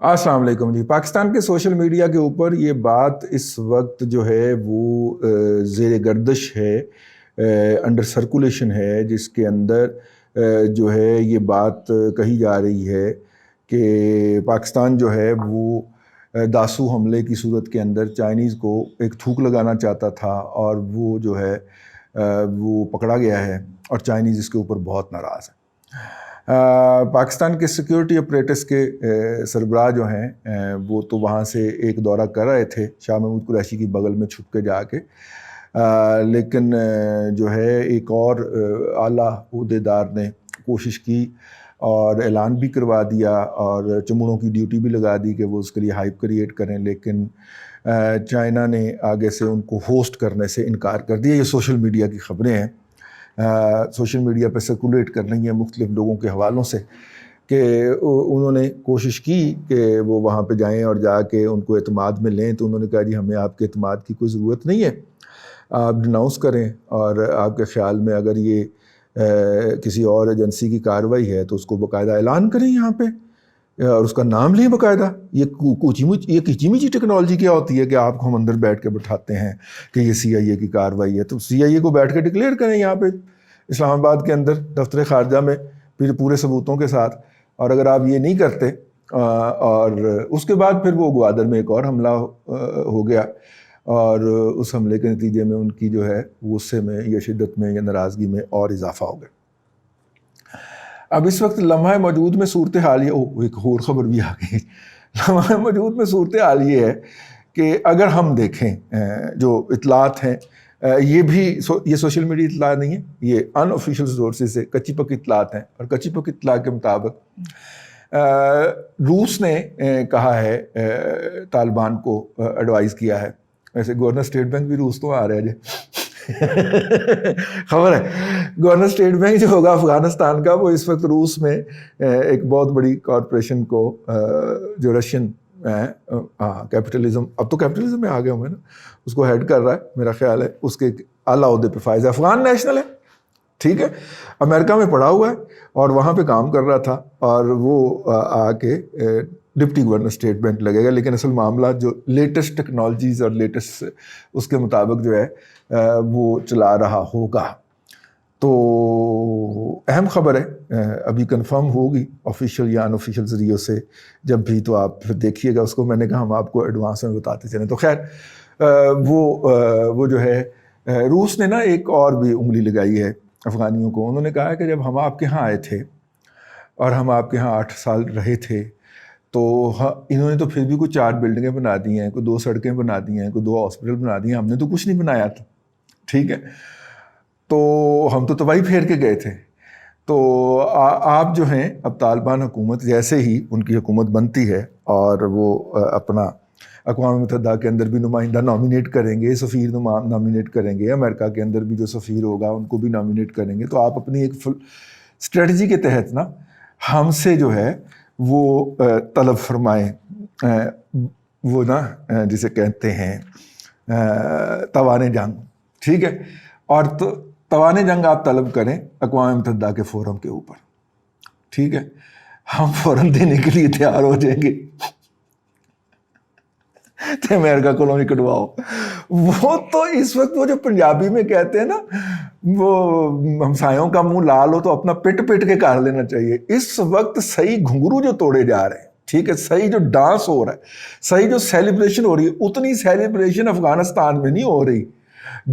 السلام علیکم جی۔ پاکستان کے سوشل میڈیا کے اوپر یہ بات اس وقت جو ہے وہ زیر گردش ہے، انڈر سرکولیشن ہے، جس کے اندر جو ہے یہ بات کہی جا رہی ہے کہ پاکستان جو ہے وہ داسو حملے کی صورت کے اندر چائنیز کو ایک تھوک لگانا چاہتا تھا، اور وہ جو ہے وہ پکڑا گیا ہے اور چائنیز اس کے اوپر بہت ناراض ہے۔ پاکستان کے سیکیورٹی اپریٹس کے سربراہ جو ہیں وہ تو وہاں سے ایک دورہ کر رہے تھے شاہ محمود قریشی کی بغل میں چھپ کے جا کے، لیکن جو ہے ایک اور اعلیٰ عہدیدار نے کوشش کی اور اعلان بھی کروا دیا اور چمڑوں کی ڈیوٹی بھی لگا دی کہ وہ اس کے لیے ہائپ کریٹ کریں، لیکن چائنا نے آگے سے ان کو ہوسٹ کرنے سے انکار کر دیا۔ یہ سوشل میڈیا کی خبریں ہیں، سوشل میڈیا پہ سرکولیٹ کر رہی ہیں مختلف لوگوں کے حوالوں سے کہ انہوں نے کوشش کی کہ وہ وہاں پہ جائیں اور جا کے ان کو اعتماد میں لیں، تو انہوں نے کہا جی ہمیں آپ کے اعتماد کی کوئی ضرورت نہیں ہے، آپ ڈیناؤنس کریں، اور آپ کے خیال میں اگر یہ کسی اور ایجنسی کی کارروائی ہے تو اس کو باقاعدہ اعلان کریں یہاں پہ اور اس کا نام لیں باقاعدہ۔ یہ کچی میچی ٹیکنالوجی کیا ہوتی ہے کہ آپ کو ہم اندر بیٹھ کے بٹھاتے ہیں کہ یہ CIA کی کارروائی ہے، تو CIA کو بیٹھ کے ڈکلیئر کریں یہاں پہ اسلام آباد کے اندر دفتر خارجہ میں پھر پورے ثبوتوں کے ساتھ۔ اور اگر آپ یہ نہیں کرتے اور اس کے بعد پھر وہ گوادر میں ایک اور حملہ ہو گیا، اور اس حملے کے نتیجے میں ان کی جو ہے غصے میں یا شدت میں یا ناراضگی میں اور اضافہ ہو گیا۔ اب اس وقت لمحہ موجود میں صورتحال یہ ایک اور خبر بھی آ گئی، لمحہ موجود میں صورتحال یہ ہے کہ اگر ہم دیکھیں جو اطلاعات ہیں، یہ سوشل میڈیا اطلاع نہیں ہے، یہ ان آفیشیل سورسز سے کچی پکی اطلاعات ہیں، اور کچی پکی اطلاع کے مطابق روس نے کہا ہے، طالبان کو ایڈوائز کیا ہے، ویسے گورنر اسٹیٹ بینک بھی روس تو آ رہا ہے جی خبر ہے گورنر اسٹیٹ بینک جو ہوگا افغانستان کا، وہ اس وقت روس میں ایک بہت بڑی کارپوریشن کو جو رشین کیپٹلزم، اب تو کیپٹلزم میں آ گئے ہوں گے نا، اس کو ہیڈ کر رہا ہے میرا خیال ہے، اس کے اعلیٰ عہدے پہ فائز ہے، افغان نیشنل ہے، ٹھیک ہے، امریکہ میں پڑھا ہوا ہے اور وہاں پہ کام کر رہا تھا، اور وہ آ کے ڈپٹی گورنر اسٹیٹ بینک لگے گا، لیکن اصل معاملہ جو لیٹسٹ ٹیکنالوجیز اور لیٹسٹ اس کے مطابق جو ہے وہ چلا رہا ہوگا۔ تو اہم خبر ہے، ابھی کنفرم ہوگی آفیشیل یا ان آفیشیل ذریعوں سے، جب بھی تو آپ پھر دیکھیے گا اس کو، میں نے کہا ہم آپ کو ایڈوانس میں بتاتے چلیں۔ تو خیر وہ جو ہے روس نے نا ایک اور بھی انگلی لگائی ہے افغانیوں کو، انہوں نے کہا ہے کہ جب ہم آپ کے ہاں آئے تھے اور ہم آپ کے ہاں 8 سال رہے تھے، تو انہوں نے تو پھر بھی کوئی 4 بلڈنگیں بنا دی ہیں، کوئی 2 سڑکیں بنا دی ہیں، کوئی 2 ہاسپٹل بنا دی ہیں، ہم نے تو کچھ نہیں بنایا تھا، ٹھیک ہے، تو ہم تو تباہی پھیر کے گئے تھے۔ تو آپ جو ہیں اب طالبان حکومت جیسے ہی ان کی حکومت بنتی ہے اور وہ اپنا اقوام متحدہ کے اندر بھی نمائندہ نامینیٹ کریں گے، سفیر نامینیٹ کریں گے، امریکہ کے اندر بھی جو سفیر ہوگا ان کو بھی نامینیٹ کریں گے، تو آپ اپنی ایک اسٹریٹجی کے تحت نا ہم سے جو ہے وہ طلب فرمائیں، وہ نا جسے کہتے ہیں توان جنگ، ٹھیک ہے، اور توان جنگ آپ طلب کریں اقوام متحدہ کے فورم کے اوپر، ٹھیک ہے، ہم فوراً دینے کے لیے تیار ہو جائیں گے تو امریکہ کو نہیں کٹواؤ۔ وہ تو اس وقت وہ جو پنجابی میں کہتے ہیں نا، وہ ہمسایوں کا منہ لال ہو تو اپنا پٹ کے کر لینا چاہیے۔ اس وقت صحیح گھنگرو جو توڑے جا رہے ہیں، ٹھیک ہے، صحیح جو ڈانس ہو رہا ہے، صحیح جو سیلیبریشن ہو رہی ہے، اتنی سیلیبریشن افغانستان میں نہیں ہو رہی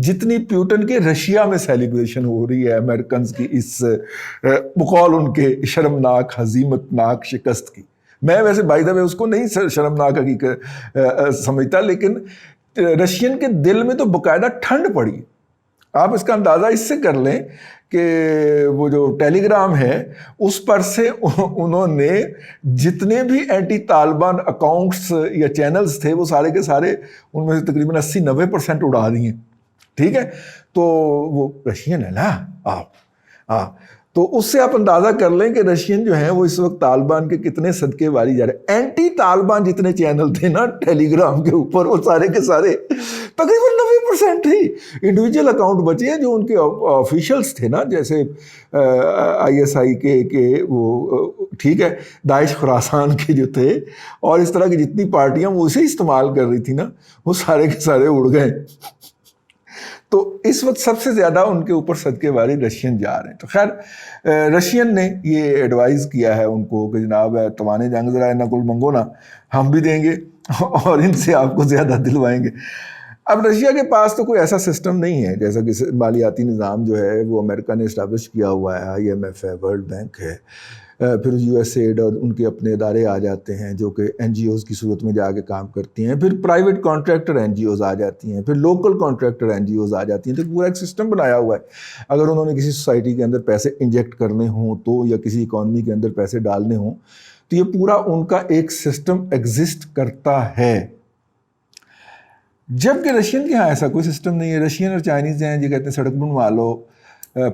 جتنی پیوٹن کے رشیا میں سیلیبریشن ہو رہی ہے امریکنز کی اس بقول ان کے شرمناک ہزیمتناک شکست کی۔ میں ویسے بائی دا وے اس کو نہیں شرمناک حقیقت سمجھتا، لیکن رشین کے دل میں تو باقاعدہ ٹھنڈ پڑی۔ آپ اس کا اندازہ اس سے کر لیں کہ وہ جو ٹیلی گرام ہے اس پر سے انہوں نے جتنے بھی اینٹی طالبان اکاؤنٹس یا چینلز تھے وہ سارے کے سارے ان میں سے تقریباً 80-90% اڑا دیے، ٹھیک ہے، تو وہ رشین ہے نا تو اس سے آپ اندازہ کر لیں کہ رشین جو ہیں وہ اس وقت طالبان کے کتنے صدقے والی جا رہے ہیں۔ اینٹی طالبان جتنے چینل تھے نا ٹیلی گرام کے اوپر، وہ سارے کے سارے تقریباً 90% ہی انڈیویجول اکاؤنٹ بچے ہیں جو ان کے آفیشلس تھے نا، جیسے ISI کے وہ ٹھیک ہے، داعش خراسان کے جو تھے اور اس طرح کی جتنی پارٹیاں وہ اسے استعمال کر رہی تھی نا، وہ سارے کے سارے اڑ گئے. تو اس وقت سب سے زیادہ ان کے اوپر صدقے والی رشین جا رہے ہیں. تو خیر رشین نے یہ ایڈوائز کیا ہے ان کو کہ جناب توانے جنگ ذرا نہ کل منگو نا، ہم بھی دیں گے اور ان سے آپ کو زیادہ دلوائیں گے. اب رشیا کے پاس تو کوئی ایسا سسٹم نہیں ہے، جیسا کہ مالیاتی نظام جو ہے وہ امریکہ نے اسٹیبلش کیا ہوا ہے، IMF ہے، ورلڈ بینک ہے، پھر USAID اور ان کے اپنے ادارے آ جاتے ہیں جو کہ NGOs کی صورت میں جا کے کام کرتی ہیں، پھر پرائیویٹ کانٹریکٹر NGOs آ جاتی ہیں، پھر لوکل کانٹریکٹر NGOs آ جاتی ہیں. تو پورا ایک سسٹم بنایا ہوا ہے. اگر انہوں نے کسی سوسائٹی کے اندر پیسے انجیکٹ کرنے ہوں تو، یا کسی اکانومی کے اندر پیسے ڈالنے ہوں تو یہ پورا ان کا ایک سسٹم ایگزسٹ کرتا ہے. جبکہ رشین کے ہاں ایسا کوئی سسٹم نہیں ہے. رشین اور چائنیز ہیں، یہ کہتے ہیں سڑک بنوا لو،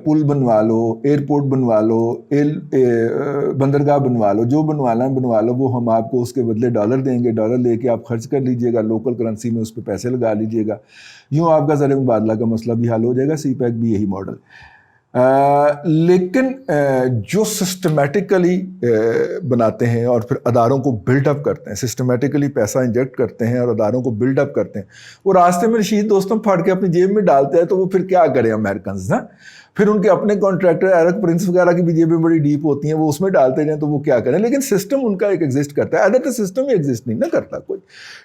پل بنوا لو، ایئرپورٹ بنوا لو، بندرگاہ بنوا لو، جو بنوانا بنوا لو، وہ ہم آپ کو اس کے بدلے ڈالر دیں گے، ڈالر لے کے آپ خرچ کر لیجئے گا، لوکل کرنسی میں اس پہ پیسے لگا لیجئے گا، یوں آپ کا زر مبادلہ کا مسئلہ بھی حل ہو جائے گا. CPEC بھی یہی ماڈل. لیکن جو سسٹمیٹیکلی بناتے ہیں اور پھر اداروں کو بلڈ اپ کرتے ہیں، سسٹمیٹیکلی پیسہ انجیکٹ کرتے ہیں اور اداروں کو بلڈ اپ کرتے ہیں، وہ راستے میں رشید دوستوں پھاڑ کے اپنی جیب میں ڈالتے ہیں. تو وہ پھر کیا کریں امریکنز نا، پھر ان کے اپنے کانٹریکٹر ایرک پرنس وغیرہ کی بھی جیبیں بڑی ڈیپ ہوتی ہیں، وہ اس میں ڈالتے جائیں تو وہ کیا کریں. لیکن سسٹم ان کا ایک ایگزسٹ کرتا ہے. ادر تو سسٹم ہی ایگزسٹ نہیں نہ کرتا کوئی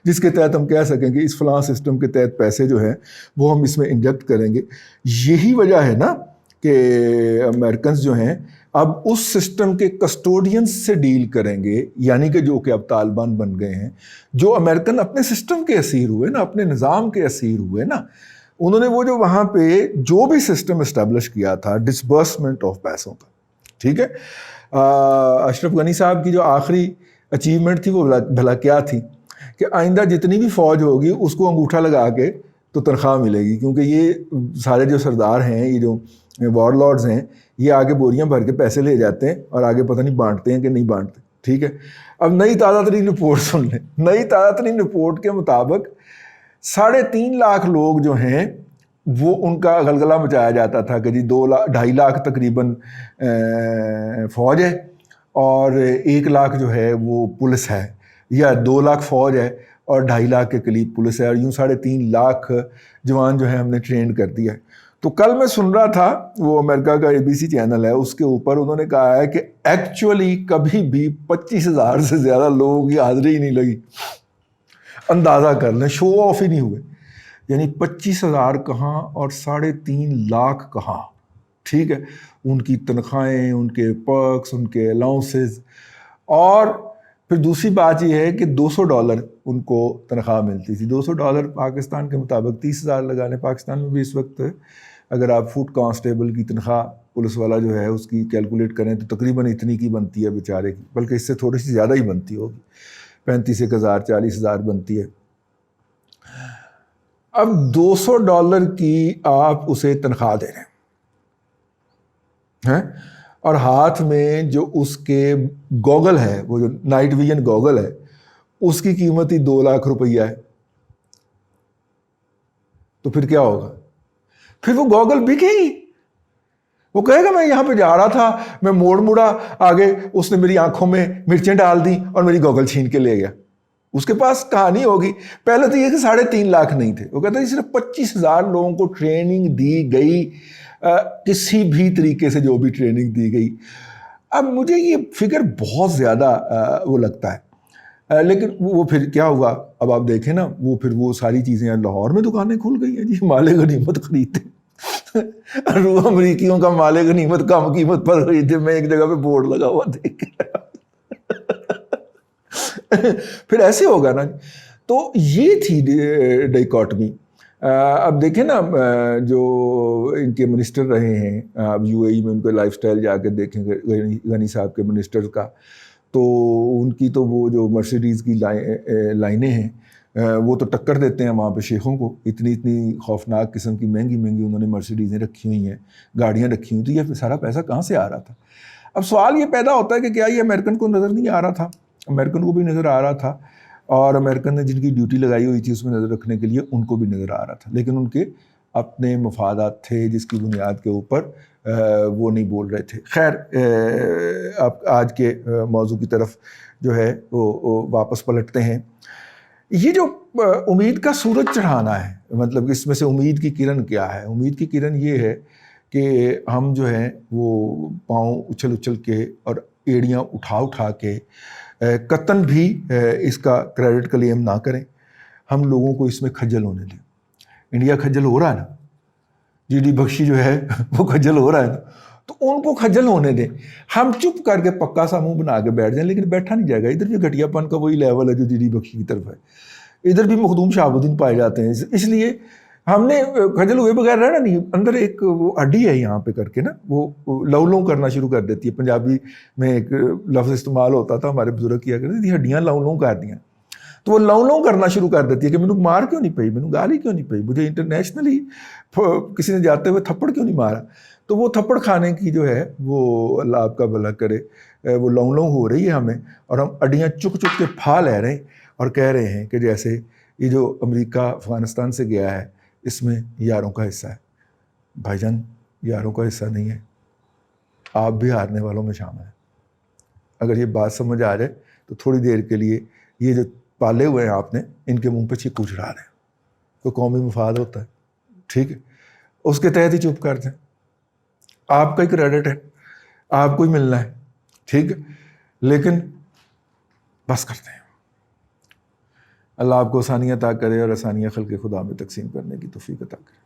جس کے تحت ہم کہہ سکیں کہ اس فلاں سسٹم کے تحت پیسے جو ہیں وہ ہم اس میں انجیکٹ کریں گے. یہی وجہ ہے نا کہ امریکنز جو ہیں اب اس سسٹم کے کسٹوڈینز سے ڈیل کریں گے، یعنی کہ جو کہ اب طالبان بن گئے ہیں. جو امریکن اپنے سسٹم کے اسیر ہوئے نا، اپنے نظام کے اسیر ہوئے نا، انہوں نے وہ جو وہاں پہ جو بھی سسٹم اسٹیبلش کیا تھا ڈسبرسمنٹ آف پیسوں کا، ٹھیک ہے. اشرف غنی صاحب کی جو آخری اچیومنٹ تھی وہ بھلا کیا تھی کہ آئندہ جتنی بھی فوج ہوگی اس کو انگوٹھا لگا کے تو تنخواہ ملے گی، کیونکہ یہ سارے جو سردار ہیں، یہ جو وار لارڈز ہیں، یہ آگے بوریاں بھر کے پیسے لے جاتے ہیں اور آگے پتہ نہیں بانٹتے ہیں کہ نہیں بانٹتے. ٹھیک ہے. اب نئی تازہ ترین رپورٹ سن لیں. نئی تازہ ترین رپورٹ کے مطابق 3.5 لاکھ لوگ جو ہیں وہ ان کا غلغلہ مچایا جاتا تھا کہ جی 2.5 لاکھ تقریباً فوج ہے اور 1 لاکھ جو ہے وہ پولیس ہے، یا 2 لاکھ فوج ہے اور 2.5 لاکھ کے قریب پولیس ہے، اور یوں 3.5 لاکھ جوان جو ہیں ہم نے ٹرین کر دیا ہے. تو کل میں سن رہا تھا، وہ امریکہ کا ABC چینل ہے، اس کے اوپر انہوں نے کہا ہے کہ ایکچولی کبھی بھی 25,000 سے زیادہ لوگوں کی حاضری ہی نہیں لگی. اندازہ کر لیں، شو آف ہی نہیں ہوئے. یعنی 25,000 کہاں اور 3.5 لاکھ کہاں. ٹھیک ہے. ان کی تنخواہیں، ان کے پرکس، ان کے الاؤنسز. اور پھر دوسری بات یہ ہے کہ $200 ان کو تنخواہ ملتی تھی. $200 پاکستان کے مطابق 30,000 لگا لیں. پاکستان میں بھی اس وقت اگر آپ فوڈ کانسٹیبل کی تنخواہ پولیس والا جو ہے اس کی کیلکولیٹ کریں تو تقریباً اتنی کی بنتی ہے بیچارے کی، بلکہ اس سے تھوڑی سی زیادہ ہی بنتی ہوگی، 35,000 40,000 بنتی ہے. اب $200 کی آپ اسے تنخواہ دے رہے ہیں اور ہاتھ میں جو اس کے گوگل ہے، وہ جو نائٹ ویژن گوگل ہے، اس کی قیمت ہی 2 لاکھ روپیہ ہے. تو پھر کیا ہوگا؟ پھر وہ گوگل بکے گی. وہ کہے گا میں یہاں پہ جا رہا تھا، میں موڑا آگے، اس نے میری آنکھوں میں مرچیں ڈال دی اور میری گوگل چھین کے لے گیا. اس کے پاس کہانی ہوگی. پہلے تو یہ کہ 3.5 لاکھ نہیں تھے. وہ کہتا ہے صرف 25,000 لوگوں کو ٹریننگ دی گئی، کسی بھی طریقے سے جو بھی ٹریننگ دی گئی. اب مجھے یہ فگر بہت زیادہ وہ لگتا ہے. لیکن وہ پھر کیا ہوا؟ اب آپ دیکھیں نا، وہ پھر وہ ساری چیزیں لاہور میں دکانیں کھل گئی ہیں جی، مال غنیمت خریدتے. امریکیوں کا مال غنیمت کم قیمت پر خریدتے. میں ایک جگہ پہ بورڈ لگا ہوا دیکھ پھر ایسے ہوگا نا. تو یہ تھی ڈائیکاٹمی. اب دیکھیں نا، جو ان کے منسٹر رہے ہیں، اب UAE میں ان کے لائف سٹائل جا کے دیکھیں غنی صاحب کے منسٹر کا، تو ان کی تو وہ جو مرسیڈیز کی لائنیں ہیں وہ تو ٹکر دیتے ہیں وہاں پہ شیخوں کو. اتنی خوفناک قسم کی مہنگی انہوں نے مرسیڈیزیں رکھی ہوئی ہیں، گاڑیاں رکھی ہوئی. تو یہ سارا پیسہ کہاں سے آ رہا تھا؟ اب سوال یہ پیدا ہوتا ہے کہ کیا یہ امریکن کو نظر نہیں آ رہا تھا؟ امریکن کو بھی نظر آ رہا تھا. اور امریکن نے جن کی ڈیوٹی لگائی ہوئی تھی اس میں نظر رکھنے کے لیے ان کو بھی نظر آ رہا تھا، لیکن ان کے اپنے مفادات تھے جس کی بنیاد کے اوپر وہ نہیں بول رہے تھے۔ خیر اب آج کے موضوع کی طرف جو ہے وہ واپس پلٹتے ہیں۔ یہ جو امید کا سورج چڑھانا ہے، مطلب اس میں سے امید کی کرن کیا ہے؟ امید کی کرن یہ ہے کہ ہم جو ہیں وہ پاؤں اچھل اچھل کے اور ایڑیاں اٹھا اٹھا کے قطن بھی اس کا کریڈٹ کلیم نہ کریں، ہم لوگوں کو اس میں کھجل ہونے دیں۔ انڈیا کھجل ہو رہا ہے نا، جی ڈی بخشی جو ہے وہ کھجل ہو رہا ہے نا، تو ان کو کھجل ہونے دیں۔ ہم چپ کر کے پکا سا منہ بنا کے بیٹھ جائیں، لیکن بیٹھا نہیں جائے گا۔ ادھر بھی گھٹیا پن کا وہی لیول ہے جو جی ڈی بخشی کی طرف ہے، ادھر بھی مخدوم شہاب الدین پائے جاتے ہیں۔ اس لیے ہم نے کھجل ہوئے بغیر رہنا نہیں۔ اندر ایک وہ ہڈی ہے یہاں پہ کر کے نا، وہ لو لو کرنا شروع کر دیتی ہے۔ پنجابی میں ایک لفظ استعمال ہوتا تھا، ہمارے بزرگ کیا کرتے تھے، ہڈیاں لو لو کر دیا، تو وہ لو لو کرنا شروع کر دیتی ہے کہ مینوں مار کیوں نہیں پئی، مینوں گالی کیوں نہیں پئی، مجھے انٹرنیشنلی کسی نے جاتے ہوئے تھپڑ کیوں نہیں مارا۔ تو وہ تھپڑ کھانے کی جو ہے وہ اللہ آپ کا بھلا کرے، وہ لو لو ہو رہی ہے ہمیں، اور ہم اڈیاں چک چک کے پھا لے رہے ہیں اور کہہ رہے ہیں کہ جیسے یہ جو امریکہ افغانستان سے گیا ہے اس میں یاروں کا حصہ ہے۔ بھائی جان یاروں کا حصہ نہیں ہے، آپ بھی ہارنے والوں میں شامل ہیں۔ اگر یہ بات سمجھ آ جائے تو تھوڑی دیر کے لیے یہ جو پالے ہوئے ہیں آپ نے، ان کے منہ پہ چیخ اچھڑا رہے ہیں۔ کوئی قومی مفاد ہوتا ہے، ٹھیک ہے، اس کے تحت ہی چپ کر دیں۔ آپ کا ہی کریڈٹ ہے، آپ کو ہی ملنا ہے، ٹھیک ہے، لیکن بس کرتے ہیں۔ اللہ آپ کو آسانیاں عطا کرے اور آسانیاں خلق خدا میں تقسیم کرنے کی توفیق عطا کرے۔